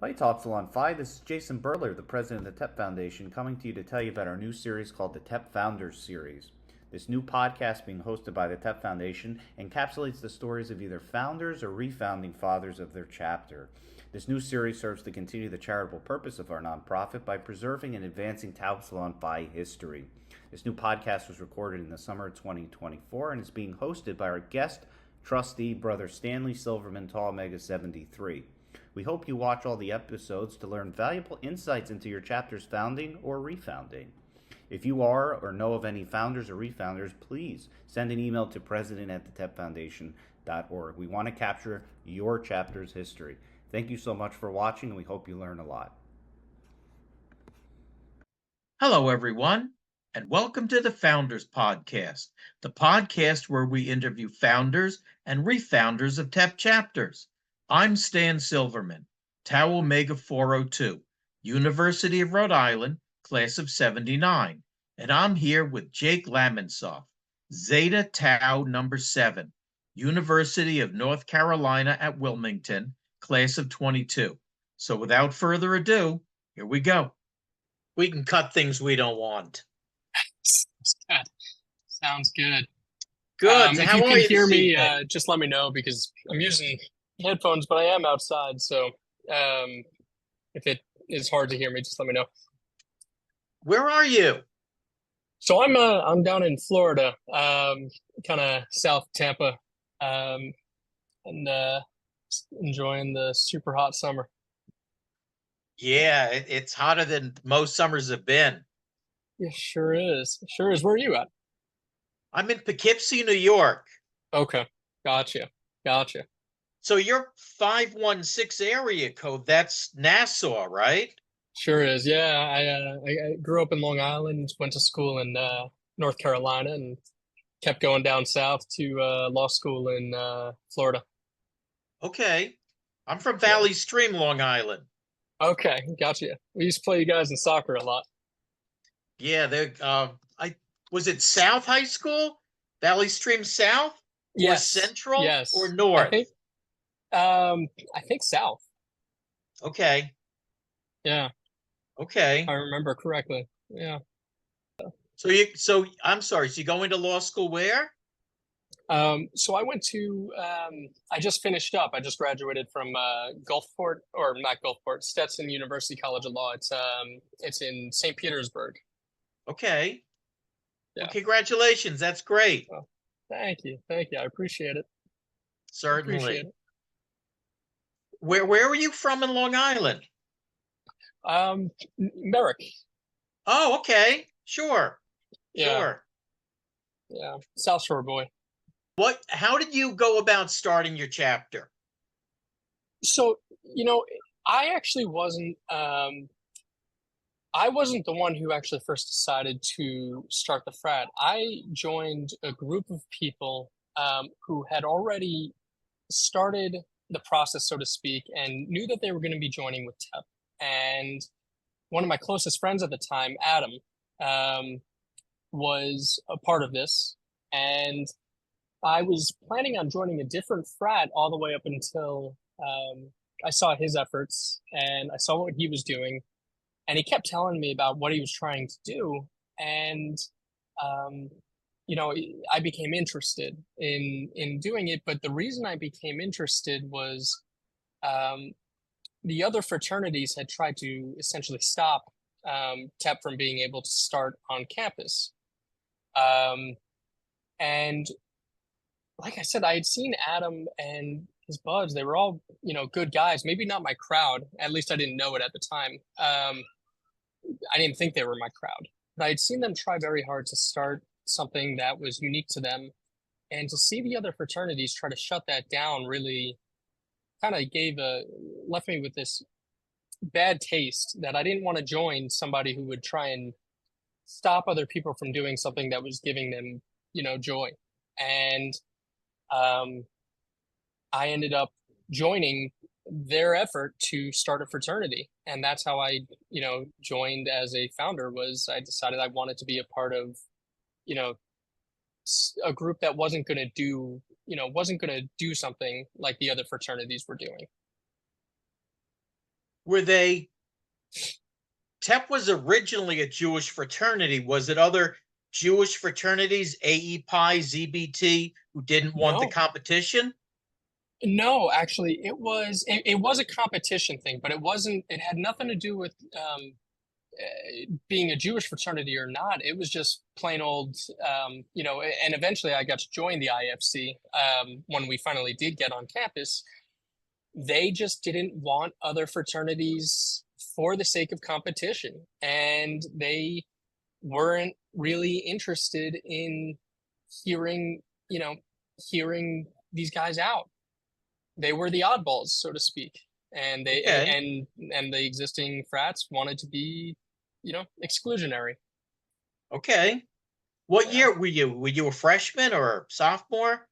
Hi, Tau Epsilon Phi. This is Jason Burler, the president of the TEP Foundation, coming to you to tell you about our new series called the TEP Founders Series. This new podcast, being hosted by the TEP Foundation, encapsulates the stories of either founders or refounding fathers of their chapter. This new series serves to continue the charitable purpose of our nonprofit by preserving and advancing Tau Epsilon Phi history. This new podcast was recorded in the summer of 2024 and is being hosted by our guest, Trustee, Brother Stanley Silverman, Tau Omega 73. We hope you watch all the episodes to learn valuable insights into your chapter's founding or refounding. If you are or know of any founders or refounders, please send an email to president@thetepfoundation.org. We want to capture your chapter's history. Thank you so much for watching, and we hope you learn a lot. Hello, everyone, and welcome to the Founders Podcast, the podcast where we interview founders and refounders of TEP chapters. I'm Stan Silverman, Tau Omega 402, University of Rhode Island, class of 79, and I'm here with Jake Lamonsoff, Zeta Tau number 7, University of North Carolina at Wilmington, class of 22. So without further ado, here we go. We can cut things we don't want. Sounds good. Good. If How you are can you hear this me, evening? just let me know because I'm using headphones, but I am outside. So if it is hard to hear me, just let me know. Where are you? So I'm down in Florida, kind of South Tampa, and enjoying the super hot summer. Yeah, it's hotter than most summers have been. Yeah, sure is. Sure is. Where are you at? I'm in Poughkeepsie, New York. Okay, gotcha. So you're 516 area code. That's Nassau, right? Sure is. Yeah, I grew up in Long Island, went to school in North Carolina, and kept going down south to law school in Florida. Okay. I'm from Valley Stream, Long Island. Okay, gotcha. We used to play you guys in soccer a lot. Yeah, was it South High School? Valley Stream South? Yes. Or Central? Yes. Or North? I think south. Okay. Yeah. Okay. I remember correctly. Yeah. So I'm sorry, so you go into law school where? So I went to I just finished up. I just graduated from Stetson University College of Law. It's in St. Petersburg. Okay. Yeah. Well, congratulations. That's great. Well, thank you. I appreciate it. Certainly. Appreciate it. Where were you from in Long Island? Merrick. Oh, okay. Sure. Yeah. Sure. Yeah. South Shore boy. How did you go about starting your chapter? So, I actually wasn't the one who actually first decided to start the frat. I joined a group of people who had already started the process, so to speak, and knew that they were going to be joining with TEP. And one of my closest friends at the time, Adam, was a part of this. And I was planning on joining a different frat all the way up until I saw his efforts and I saw what he was doing. And he kept telling me about what he was trying to do. And, I became interested in doing it. But the reason I became interested was the other fraternities had tried to essentially stop TEP from being able to start on campus. And like I said, I had seen Adam and his buds. They were all, good guys. Maybe not my crowd. At least I didn't know it at the time. I didn't think they were my crowd. But I had seen them try very hard to start something that was unique to them. And to see the other fraternities try to shut that down really kind of left me with this bad taste that I didn't want to join somebody who would try and stop other people from doing something that was giving them, joy. And I ended up joining their effort to start a fraternity. And that's how I, joined as a founder. Was I decided I wanted to be a part of, a group that wasn't going to do something like the other fraternities were doing. Were they, TEP was originally a Jewish fraternity. Was it other Jewish fraternities, AE Pi, ZBT, who didn't want the No, competition? no, actually, it was a competition thing, but it wasn't. It had nothing to do with being a Jewish fraternity or not. It was just plain old, and eventually I got to join the IFC when we finally did get on campus. They just didn't want other fraternities for the sake of competition, and they weren't really interested in hearing, hearing these guys out. They were the oddballs, so to speak, and Okay. and the existing frats wanted to be, exclusionary. Okay. What Yeah. year were you? Were you a freshman or a sophomore?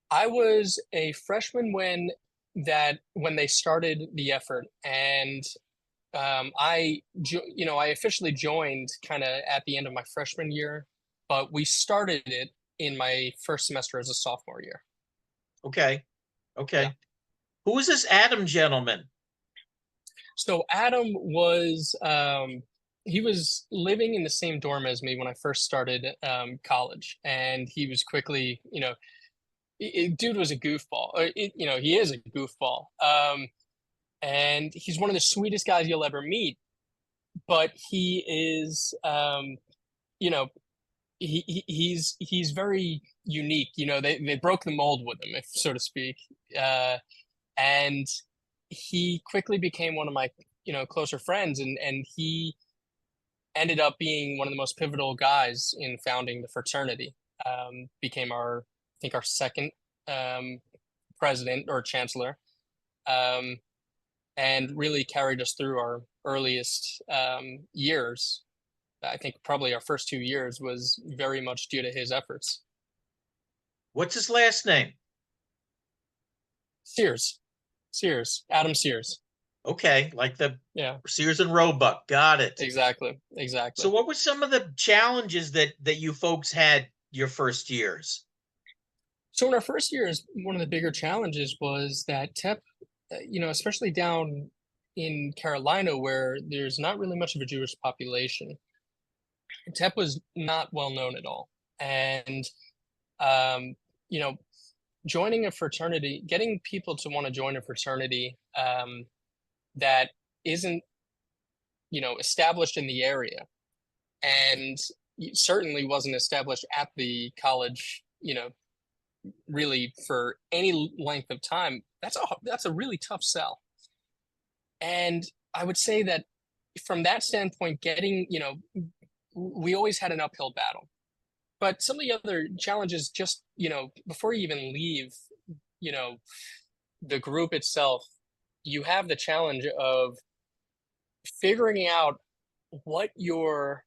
I was a freshman when they started the effort, and I officially joined kind of at the end of my freshman year, but we started it in my first semester as a sophomore year. Okay. Yeah. Okay. Who is this Adam gentleman? So Adam was he was living in the same dorm as me when I first started college, and he was quickly, dude was a goofball. He is a goofball. And he's one of the sweetest guys you'll ever meet. But he is, you know, he's very unique. They broke the mold with him, if so to speak, and he quickly became one of my closer friends, and he ended up being one of the most pivotal guys in founding the fraternity. Became I think our second president or chancellor, um, and really carried us through our earliest years. I think probably our first 2 years was very much due to his efforts. What's his last name? Sears, Adam Sears. Okay, like the Yeah, Sears and Roebuck. Got it. exactly. So what were some of the challenges that you folks had your first years? So in our first years, one of the bigger challenges was that TEP, especially down in Carolina, where there's not really much of a Jewish population, TEP was not well known at all. And, um, you know, joining a fraternity, getting people to want to join a fraternity that isn't, established in the area, and certainly wasn't established at the college, really for any length of time, that's a really tough sell. And I would say that from that standpoint, we always had an uphill battle. But some of the other challenges, just before you even leave, you know, the group itself, you have the challenge of figuring out what your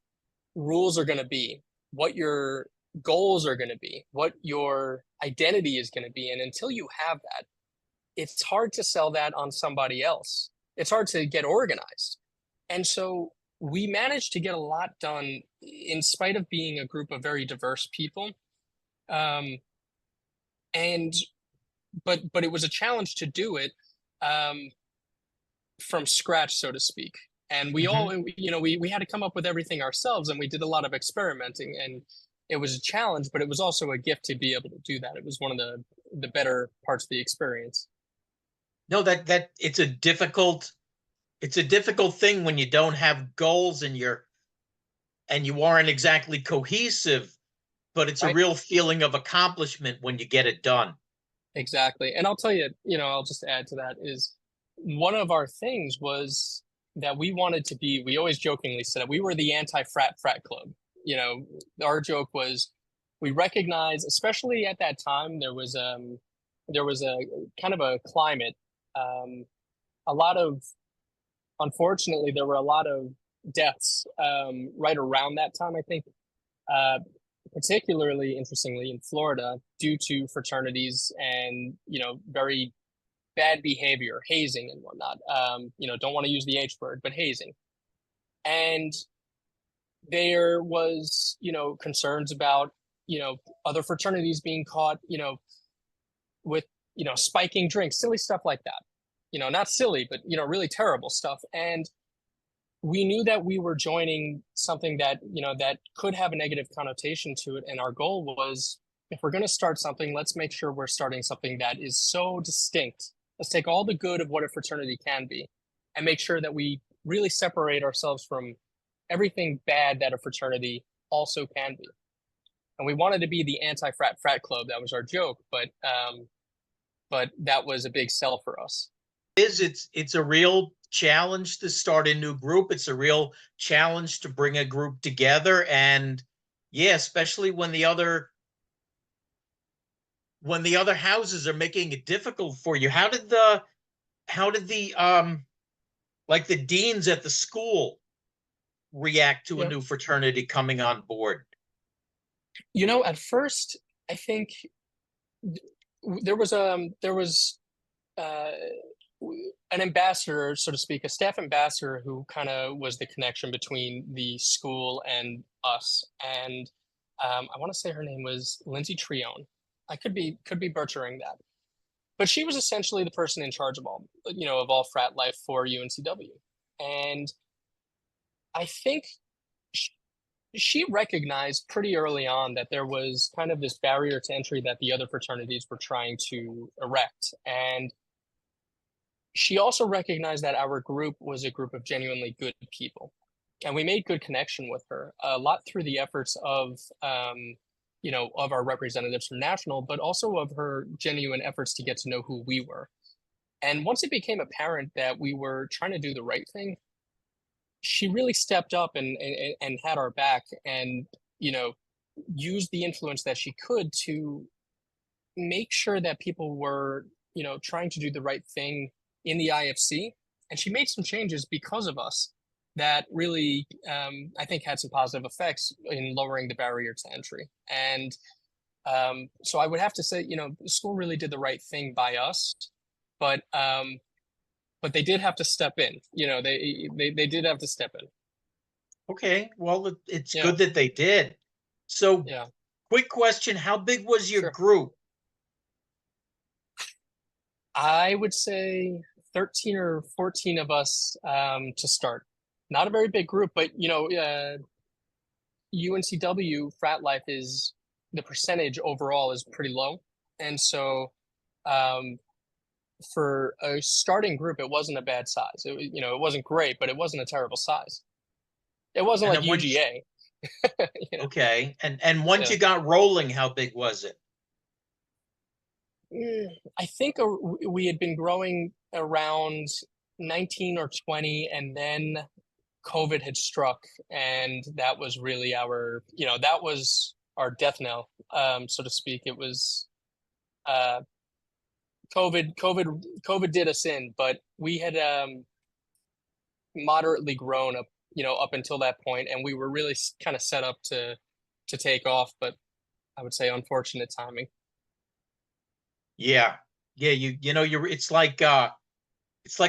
rules are going to be, what your goals are going to be, what your identity is going to be. And until you have that, it's hard to sell that on somebody else. It's hard to get organized. And so we managed to get a lot done in spite of being a group of very diverse people. And but it was a challenge to do it from scratch, so to speak. And we all, we had to come up with everything ourselves, and we did a lot of experimenting, and it was a challenge, but it was also a gift to be able to do that. It was one of the better parts of the experience. No, that it's a difficult thing when you don't have goals and you aren't exactly cohesive, but it's a Right? real feeling of accomplishment when you get it done. Exactly. And I'll tell you, I'll just add to that is one of our things was that we always jokingly said we were the anti-frat club. Our joke was we recognize, especially at that time, there was a kind of a climate. Unfortunately, there were a lot of deaths right around that time, I think. Particularly interestingly in Florida, due to fraternities and very bad behavior, hazing and whatnot. Don't want to use the H word, but hazing. And there was concerns about other fraternities being caught with spiking drinks, silly stuff like that. not silly, but, really terrible stuff. And we knew that we were joining something that, that could have a negative connotation to it. And our goal was, if we're going to start something, let's make sure we're starting something that is so distinct. Let's take all the good of what a fraternity can be and make sure that we really separate ourselves from everything bad that a fraternity also can be. And we wanted to be the anti-frat frat club. That was our joke, but that was a big sell for us. It's a real challenge to start a new group. It's a real challenge to bring a group together, and yeah, especially when the other houses are making it difficult for you. How did the like the deans at the school react to a new fraternity coming on board? At first, I think there was an ambassador, so to speak, a staff ambassador who kind of was the connection between the school and us. And I want to say her name was Lindsay Trione. I could be butchering that, but she was essentially the person in charge of all frat life for UNCW. And I think she recognized pretty early on that there was kind of this barrier to entry that the other fraternities were trying to erect. And she also recognized that our group was a group of genuinely good people. And we made good connection with her, a lot through the efforts of our representatives from national, but also of her genuine efforts to get to know who we were. And once it became apparent that we were trying to do the right thing, she really stepped up and had our back and, used the influence that she could to make sure that people were, trying to do the right thing in the IFC. And she made some changes because of us that really, I think, had some positive effects in lowering the barrier to entry. And so I would have to say, the school really did the right thing by us, but they did have to step in. They did have to step in. Okay, well, it's good that they did. So, quick question: how big was your group? I would say 13 or 14 of us to start. Not a very big group, but UNCW frat life is, the percentage overall is pretty low, and so for a starting group, it wasn't a bad size. It wasn't great, but it wasn't a terrible size. It wasn't like UGA. Okay, and once you got rolling, how big was it? I think we had been growing around 19 or 20, and then COVID had struck, and that was really that was our death knell, so to speak. It was COVID did us in, but we had moderately grown up, up until that point, and we were really kind of set up to take off, but I would say unfortunate timing. Yeah. It's like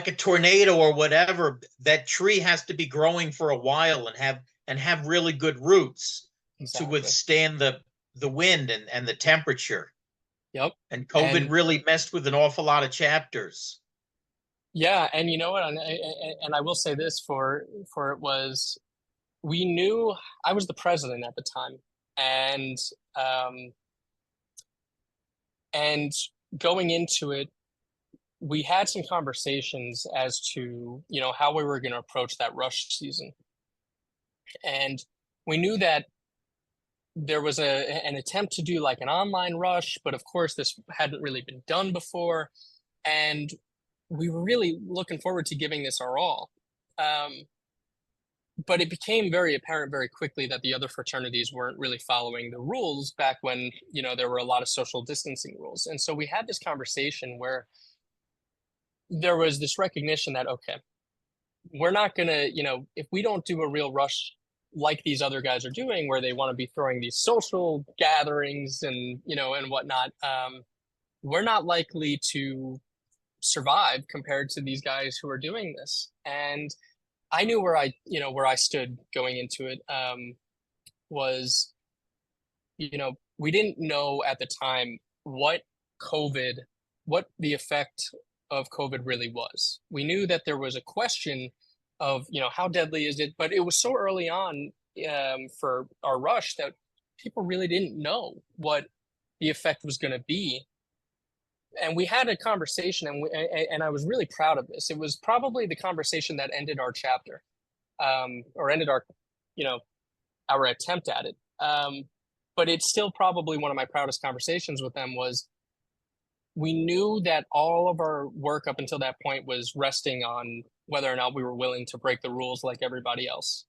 a tornado or whatever. That tree has to be growing for a while and have really good roots to withstand the wind and the temperature. Yep. And COVID really messed with an awful lot of chapters. Yeah, and you know what? And I will say this for it was, we knew I was the president at the time, and going into it, we had some conversations as to, how we were going to approach that rush season. And we knew that there was an attempt to do like an online rush, but of course this hadn't really been done before. And we were really looking forward to giving this our all. But it became very apparent very quickly that the other fraternities weren't really following the rules back when, there were a lot of social distancing rules. And so we had this conversation where there was this recognition that, okay, we're not going to, if we don't do a real rush like these other guys are doing, where they want to be throwing these social gatherings and, and whatnot, we're not likely to survive compared to these guys who are doing this. And I knew where I stood going into it, was, we didn't know at the time what the effect of COVID really was. We knew that there was a question of, how deadly is it? But it was so early on for our rush that people really didn't know what the effect was going to be. And we had a conversation, and I was really proud of this. It was probably the conversation that ended our chapter, or ended our attempt at it. But it's still probably one of my proudest conversations with them. Was we knew that all of our work up until that point was resting on whether or not we were willing to break the rules like everybody else.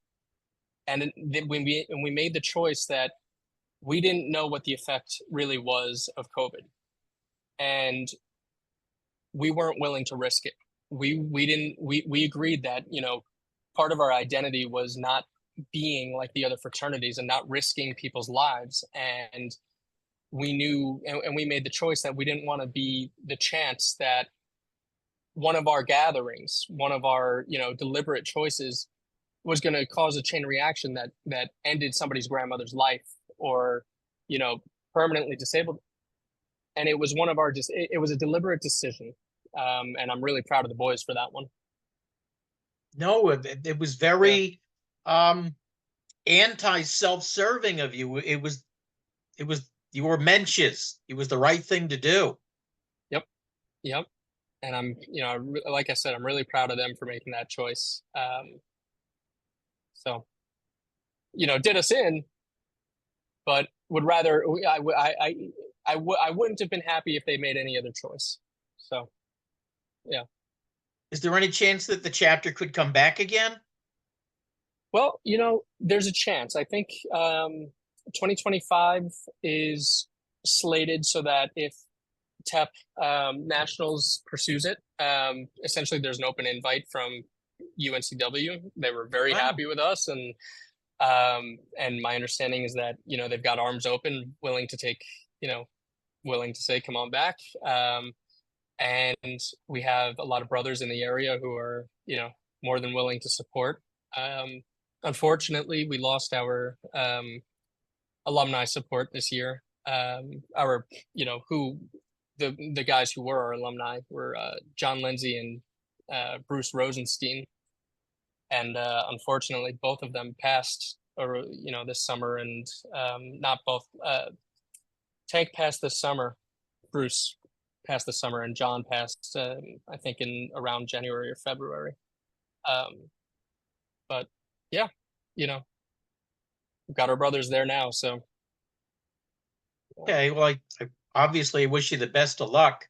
And then when we made the choice that we didn't know what the effect really was of COVID, and we weren't willing to risk it. We agreed that, part of our identity was not being like the other fraternities and not risking people's lives. And we knew, and we made the choice that we didn't want to be the chance that one of our gatherings, one of our, deliberate choices was going to cause a chain reaction that ended somebody's grandmother's life, or, permanently disabled. And it was it was a deliberate decision. And I'm really proud of the boys for that one. No, it was very anti-self-serving of you. It was you were mentions. It was the right thing to do. Yep. And I'm, like I said, I'm really proud of them for making that choice. So, did us in, but would rather, I wouldn't have been happy if they made any other choice. So, yeah. Is there any chance that the chapter could come back again? Well, there's a chance. I think 2025 is slated so that if TEP Nationals pursues it, essentially there's an open invite from UNCW. They were very happy with us, and my understanding is that they've got arms open, willing to take, willing to say, come on back. And we have a lot of brothers in the area who are, more than willing to support. Unfortunately, we lost our alumni support this year. Our, the guys who were our alumni were John Lindsay and Bruce Rosenstein. And unfortunately, both of them passed, or this summer, and not both. Tank passed this summer, Bruce passed this summer, and John passed, I think, in around January or February. But yeah, we've got our brothers there now. So okay, well, I obviously wish you the best of luck.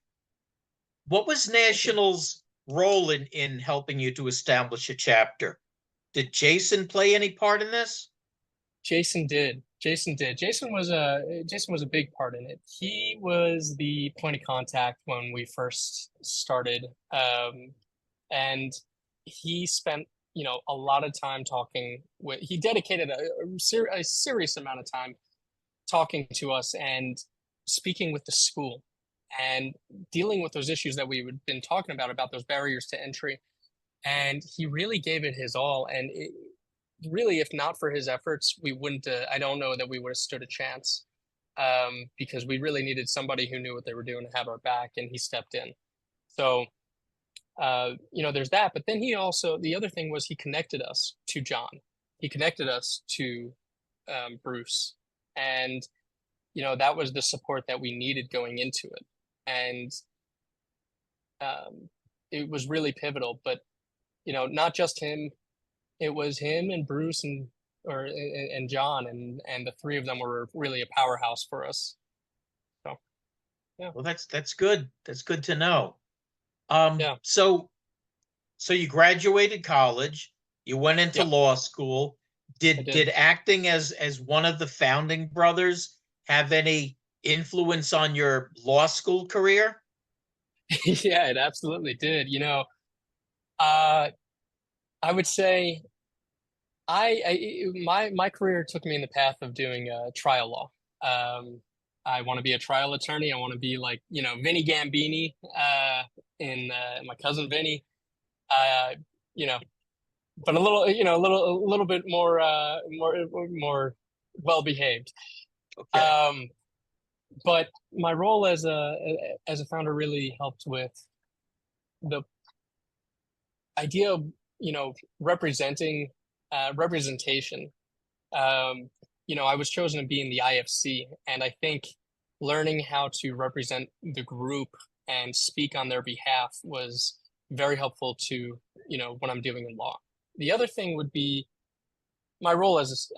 What was National's role in helping you to establish a chapter? Did Jason play any part in this? Jason did. Jason was a big part in it. He was the point of contact when we first started, and he spent a lot of time talking with. He dedicated a serious amount of time talking to us and speaking with the school and dealing with those issues that we've been talking about those barriers to entry. And he really gave it his all. And really, if not for his efforts, we wouldn't, I don't know that we would have stood a chance, because we really needed somebody who knew what they were doing to have our back, and he stepped in. So, there's that. But then the other thing was he connected us to John. He connected us to Bruce. And, that was the support that we needed going into it. And it was really pivotal. But, not just him. It was him and Bruce and John, and the three of them were really a powerhouse for us. So, yeah. Well, that's good. That's good to know. Yeah. So you graduated college. You went into law school. Did acting as one of the founding brothers have any influence on your law school career? Yeah, it absolutely did. I would say my career took me in the path of doing trial law. I want to be a trial attorney. I want to be like, Vinny Gambini, in my cousin Vinny, but a little bit more well behaved. Okay. But my role as a founder really helped with the idea of, representation. I was chosen to be in the IFC, and I think learning how to represent the group and speak on their behalf was very helpful to, when I'm dealing in law. The other thing would be my role as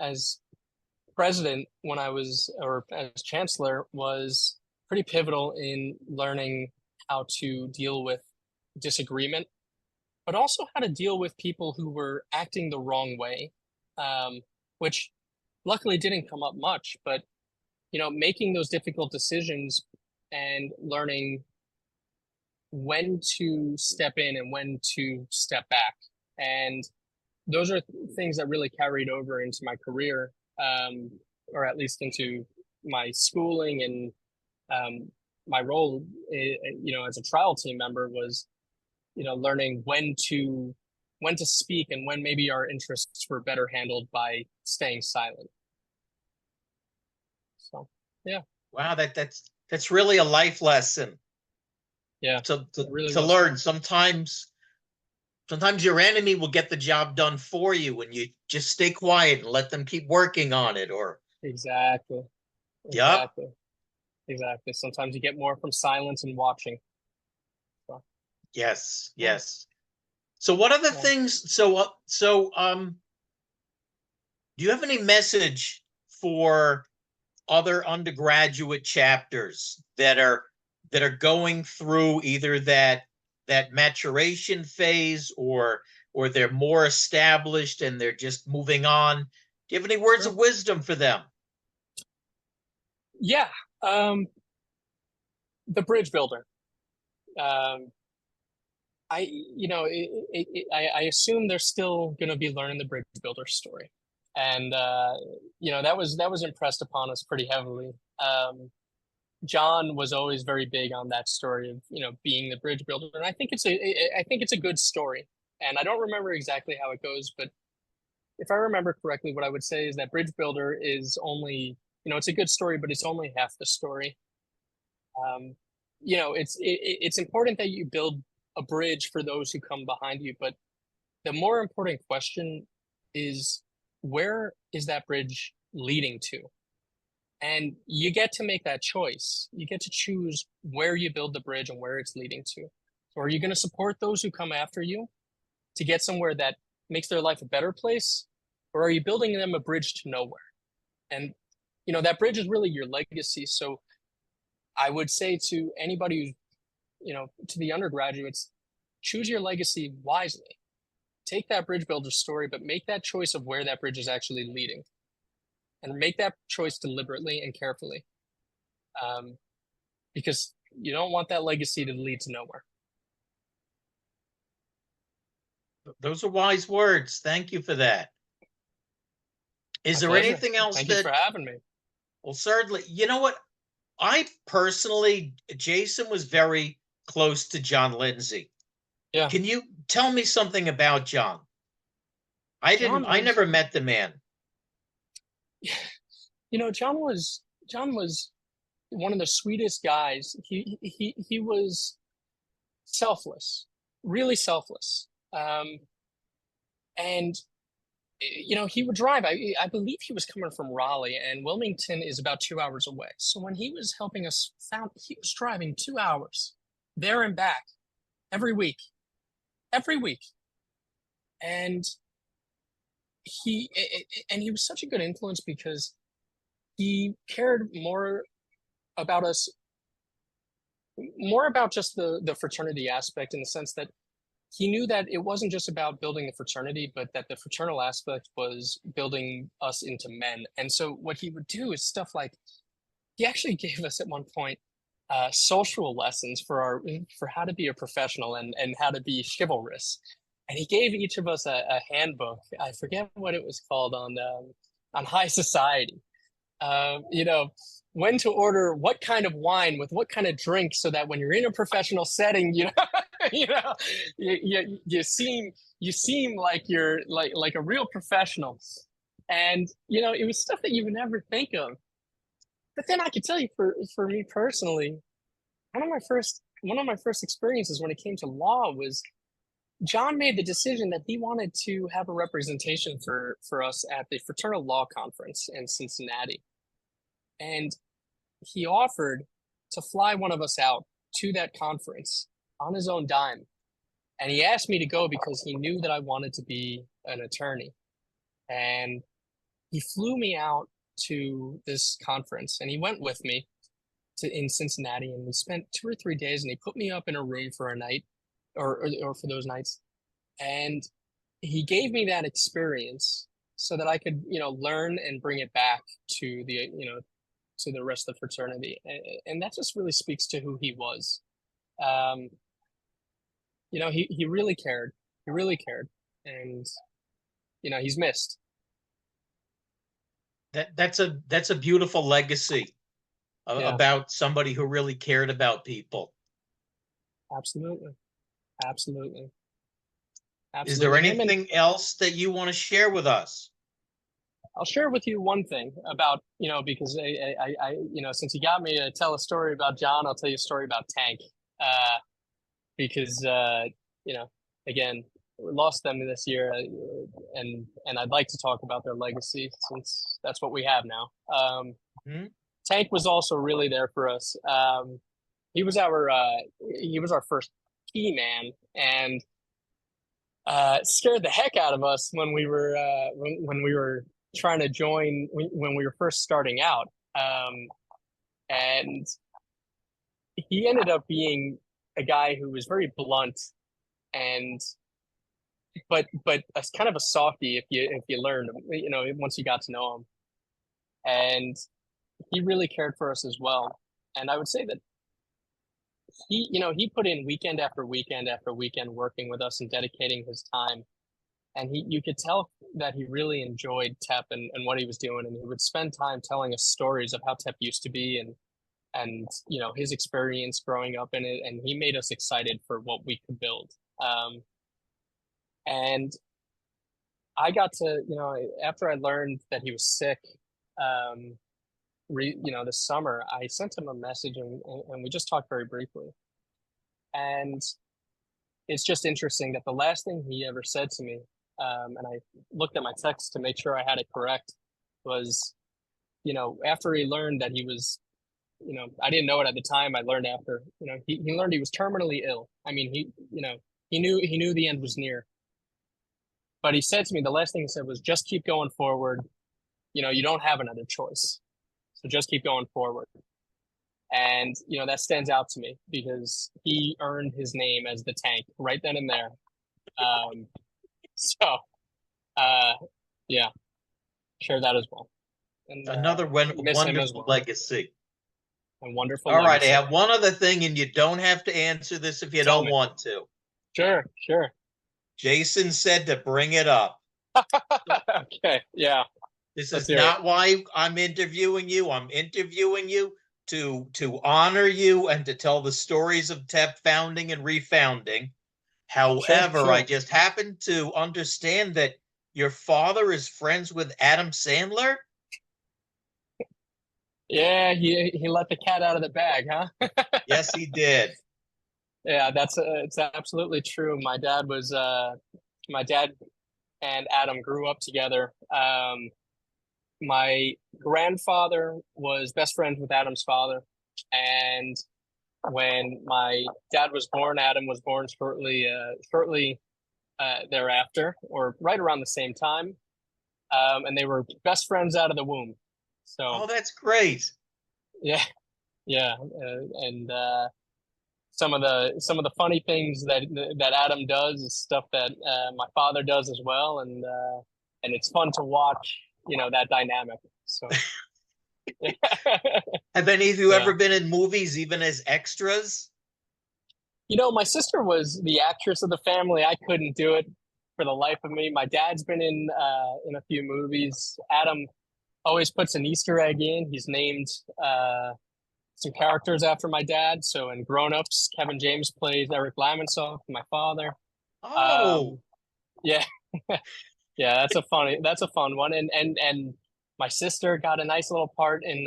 president when I was, or as chancellor, was pretty pivotal in learning how to deal with disagreement, but also how to deal with people who were acting the wrong way, which luckily didn't come up much, but, making those difficult decisions and learning when to step in and when to step back. And those are things that really carried over into my career, or at least into my schooling, and my role, as a trial team member was, learning when to speak and when maybe our interests were better handled by staying silent. So, yeah. Wow, that's really a life lesson. Yeah. To really learn. Sometimes your enemy will get the job done for you, and you just stay quiet and let them keep working on it. Or exactly. Sometimes you get more from silence and watching. So. Yes. So what are the things? So do you have any message for other undergraduate chapters that are going through either that maturation phase, or they're more established and they're just moving on? Do you have any words of wisdom for them? Yeah. The bridge builder. I assume they're still going to be learning the bridge builder story. And, that was impressed upon us pretty heavily. John was always very big on that story of, being the bridge builder. And I think it's a good story. And I don't remember exactly how it goes, but if I remember correctly, what I would say is that bridge builder is only, it's a good story, but it's only half the story. It's important that you build a bridge for those who come behind you, but the more important question is, where is that bridge leading to? And you get to make that choice. You get to choose where you build the bridge and where it's leading to. So are you going to support those who come after you to get somewhere that makes their life a better place? Or are you building them a bridge to nowhere? And, that bridge is really your legacy. So I would say to anybody who's, to the undergraduates, choose your legacy wisely. Take that bridge builder story, but make that choice of where that bridge is actually leading. And make that choice deliberately and carefully. Because you don't want that legacy to lead to nowhere. Those are wise words. Thank you for that. Is there anything else? Thank you for having me. Well, certainly. You know what? I personally, Jason was very close to John Lindsay. Yeah. Can you tell me something about John? I never met the man. John was one of the sweetest guys. He was selfless, really selfless. And he would drive. I believe he was coming from Raleigh, and Wilmington is about 2 hours away. So when he was helping us he was driving 2 hours there and back every week. And he was such a good influence because he cared more about us, more about just the fraternity aspect, in the sense that he knew that it wasn't just about building the fraternity, but that the fraternal aspect was building us into men. And so what he would do is stuff like, he actually gave us at one point social lessons for how to be a professional and how to be chivalrous. And he gave each of us a handbook. I forget what it was called, on high society. When to order what kind of wine with what kind of drink, so that when you're in a professional setting, you seem like you're like a real professional. And it was stuff that you would never think of. But then I could tell you, for me personally, one of my first one of my first experiences when it came to law was John made the decision that he wanted to have a representation for us at the Fraternal Law Conference in Cincinnati. And he offered to fly one of us out to that conference on his own dime. And he asked me to go because he knew that I wanted to be an attorney. And he flew me out to this conference, and he went with me in Cincinnati, and we spent 2 or 3 days, and he put me up in a room for a night or for those nights. And he gave me that experience so that I could, learn and bring it back to to the rest of the fraternity. And that just really speaks to who he was. He really cared. He really cared. And, he's missed. That's a beautiful legacy about somebody who really cared about people. Absolutely. Absolutely. Is there anything else that you want to share with us? I'll share with you one thing about, because I since you got me to tell a story about John, I'll tell you a story about Tank. Because, again, we lost them this year, and I'd like to talk about their legacy since that's what we have now. Tank was also really there for us. He was our first key man, and scared the heck out of us when we were trying to join when we were first starting out. And he ended up being a guy who was very blunt but a kind of a softie if you learned, once you got to know him. And he really cared for us as well. And I would say that he put in weekend after weekend after weekend working with us and dedicating his time. And you could tell that he really enjoyed TEP and what he was doing. And he would spend time telling us stories of how TEP used to be and his experience growing up in it. And he made us excited for what we could build. And I got to, after I learned that he was sick, this summer, I sent him a message and we just talked very briefly. And it's just interesting that the last thing he ever said to me, and I looked at my text to make sure I had it correct, was, after he learned that he was, I didn't know it at the time. I learned after, he learned he was terminally ill. I mean, he knew the end was near. But he said to me, the last thing he said was, just keep going forward. You don't have another choice. So just keep going forward. And, that stands out to me because he earned his name as the Tank right then and there. Yeah, share that as well. And, another wonderful legacy. A wonderful All legacy. right, I have one other thing, and you don't have to answer this if you don't want to. Sure. Jason said to bring it up. Okay, yeah. This is not why I'm interviewing you. I'm interviewing you to honor you and to tell the stories of TEP founding and refounding. However, Sure. I just happen to understand that your father is friends with Adam Sandler. Yeah, he let the cat out of the bag, huh? Yes, he did. Yeah, it's absolutely true. My dad and Adam grew up together. My grandfather was best friends with Adam's father, and when my dad was born, Adam was born shortly thereafter, or right around the same time, and they were best friends out of the womb. So, that's great. Yeah, and some of the funny things that Adam does is stuff that my father does as well, and it's fun to watch, that dynamic. So, have any of you ever been in movies, even as extras? My sister was the actress of the family. I couldn't do it for the life of me. My dad's been in a few movies. Adam always puts an Easter egg in. He's named some characters after my dad. So in Grown Ups, Kevin James plays Eric Lamonsoff, my father. Oh, yeah, yeah, that's a fun one. And my sister got a nice little part in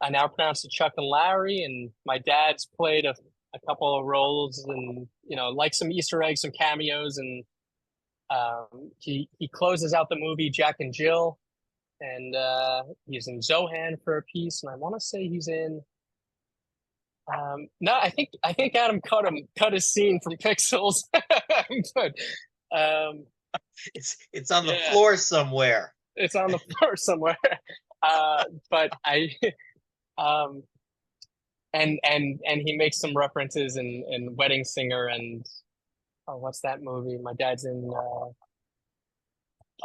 I now pronounce it Chuck and Larry, and my dad's played a couple of roles, and like some Easter eggs, some cameos, and he closes out the movie Jack and Jill, and he's in Zohan for a piece, and I want to say he's in. No, I think Adam cut his scene from Pixels, but it's on the floor somewhere. It's on the floor somewhere. But I and he makes some references in Wedding Singer and what's that movie? My dad's in.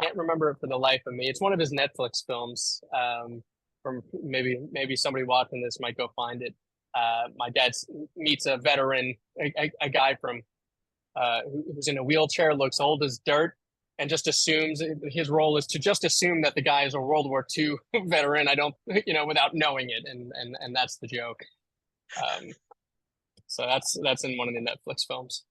Can't remember it for the life of me. It's one of his Netflix films. From maybe somebody watching this might go find it. My dad meets a veteran, a guy from who's in a wheelchair, looks old as dirt, and just assumes his role is to just assume that the guy is a World War II veteran. I don't, without knowing it, and that's the joke. So that's in one of the Netflix films.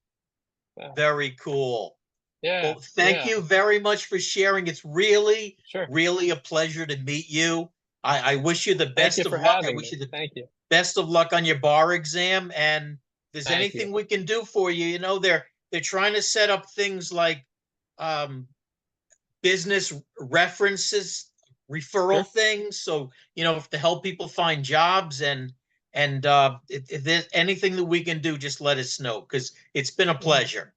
Yeah. Very cool. Yeah. Well, thank you very much for sharing. It's really, sure. really a pleasure to meet you. I wish you the best of luck. I wish you the best of luck on your bar exam. And if there's anything we can do for you, they're trying to set up things like business references, referral things. So, to help people find jobs and if there's anything that we can do, just let us know, because it's been a pleasure.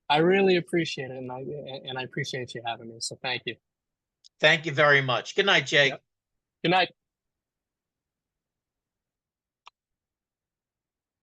I really appreciate it, and I appreciate you having me. So thank you. Thank you very much. Good night, Jake. Yep. Good night.